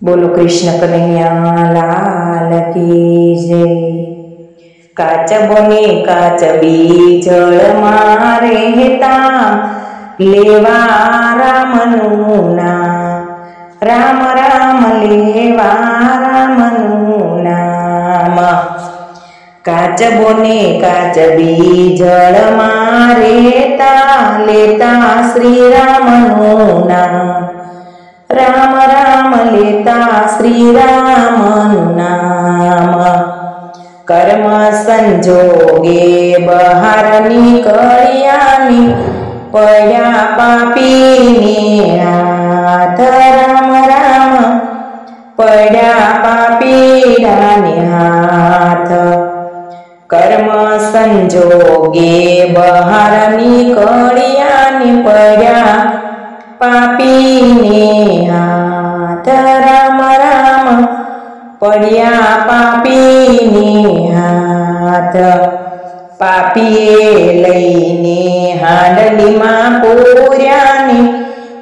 बोलो कृष्ण कन्हैया लाल की जय। काच बने काच बीजळ मारे हेता लेवा रामनु नाम, राम राम लेवा रामनु नाम। काच बने काच बीजळ मारे ता लेता श्री रामनु नाम, राम राम लेता श्री राम नाम। कर्म संजोगे बहार निकळ्यानी पड्या पापीने हाथ, राम राम पड्या पापीडाने हाथ। कर्म संजोगे बहार निकळ्यानी पड्या पापीने हाथ, राम राम पड्या पापीने हाथ। पापीए लईने हांडलीमां पूर्याने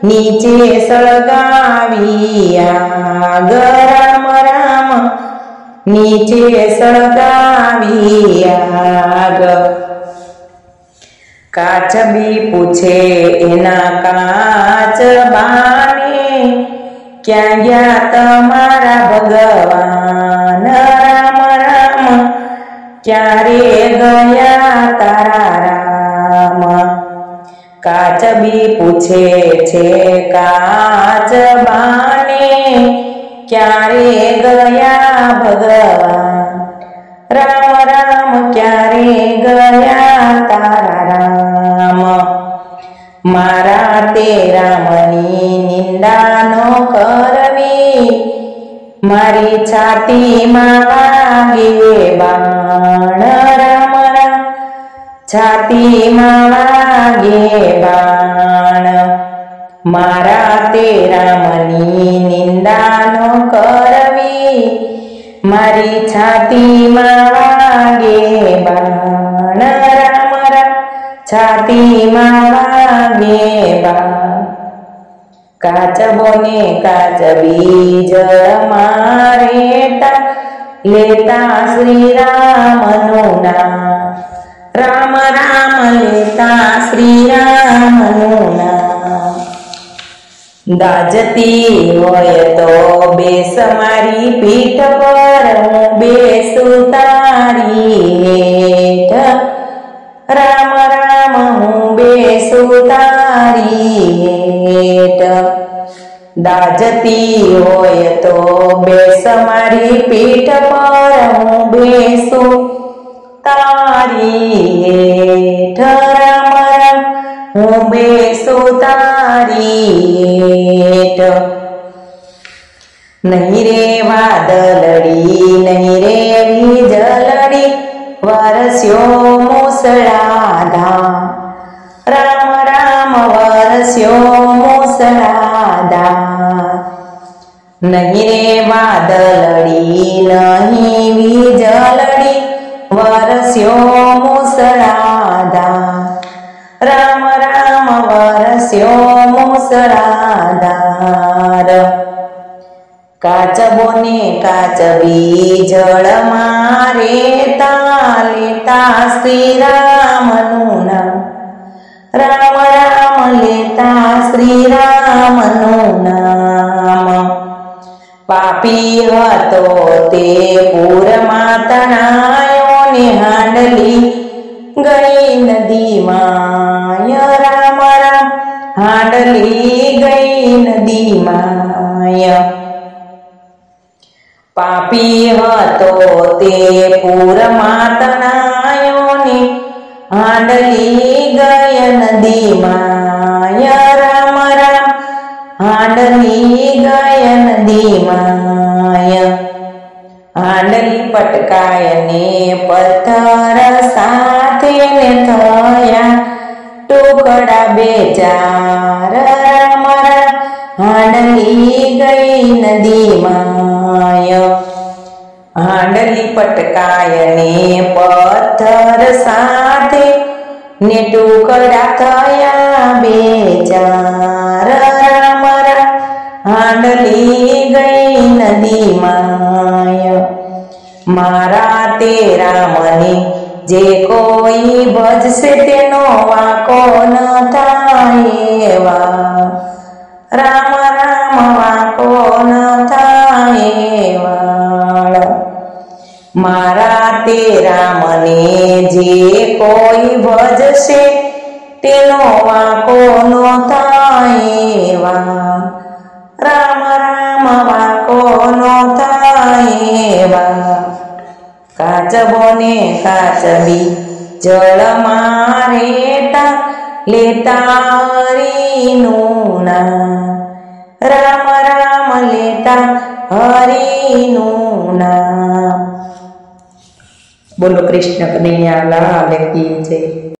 नीचे सळगावी आग, राम राम नीचे सळगावी आग। काच बी पूछे एना काच बाने, क्या गया तमारा भगवान, राम राम क्या रे गया तारा राम। काच बी पूछे छे काच बाने, क्या रे गया भगवान, राम राम क्या रे गया तारा राम। मारा ते रामनी निंदा न करवी, मारी छाती मां वागे बाण, राम राम छाती मां वागे बाण। मारा ते रामनी निंदा न करवी, मारी छाती मां वागे बाण, राम राम छाती मां वागे बाण। काच बने काच बीजळ मारे ता लेता श्री रामनु नाम, राम राम लेता श्री रामनु नाम। दाजती होय तो बेस मारी पीठ पर, हूँ बेसु तारी हेठ, राम राम हूँ बेसु तारी हेठ। दाजती होय तो बेस मारी पीठ पर, हूँ बेसु तारी हेठ, राम राम हूँ बेसु तारी हेठ। नहीं रे वादळड़ी नहीं रे वीजळड़ी, वरस्यो मुसळाधार, राम राम वरस्यो मुसळाधार। नहीं रे वादळड़ी नहीं वीजळड़ी, वरस्यो मुसळाधार, राम राम वरस्यो मुसळाधार। काच बने काच बीजळ मारे ता लेता श्री रामनु नाम, राम राम लेता श्री रामनु नाम। पापी હતો તે પૂરમાં તણાયોને હાંડલી ગઈ નદીમાં, રામ રામ હાંડલી ગઈ નદીમાં। પાપી હતો તે પૂરમાં તણાયોને હાંડલી ગઈ નદીમાં, રામ રામ હાંડલી ગઈ નદીમાં। હાંડલી પટકાય ને પથ્થર સાથે ને થયા ટુકડા બે ચાર, રામ રામ હાંડલી ગઈ નદીમાં। હાંડલી પટકાય ને પથ્થર સાથે ને ટુકડા થયા બે ચાર, રામ રામ હાંડલી ગઈ નદીમાં મારા તે રામને જે કોઈ ભજશે તેનો વાકો ન થાય એવા રામ રામ વાકો ન થાય એવા મારા તે રામને જે કોઈ ભજશે તેનો વાકો ન થાય એવા રામ રામ વાકો ન થાય એવા કાચબો ને કાચબી જળમાં રેતા લેતા હરિનું નામ રામ રામ લેતા હરિનું નામ। બોલો કૃષ્ણ કનૈયા લાલ કી જય।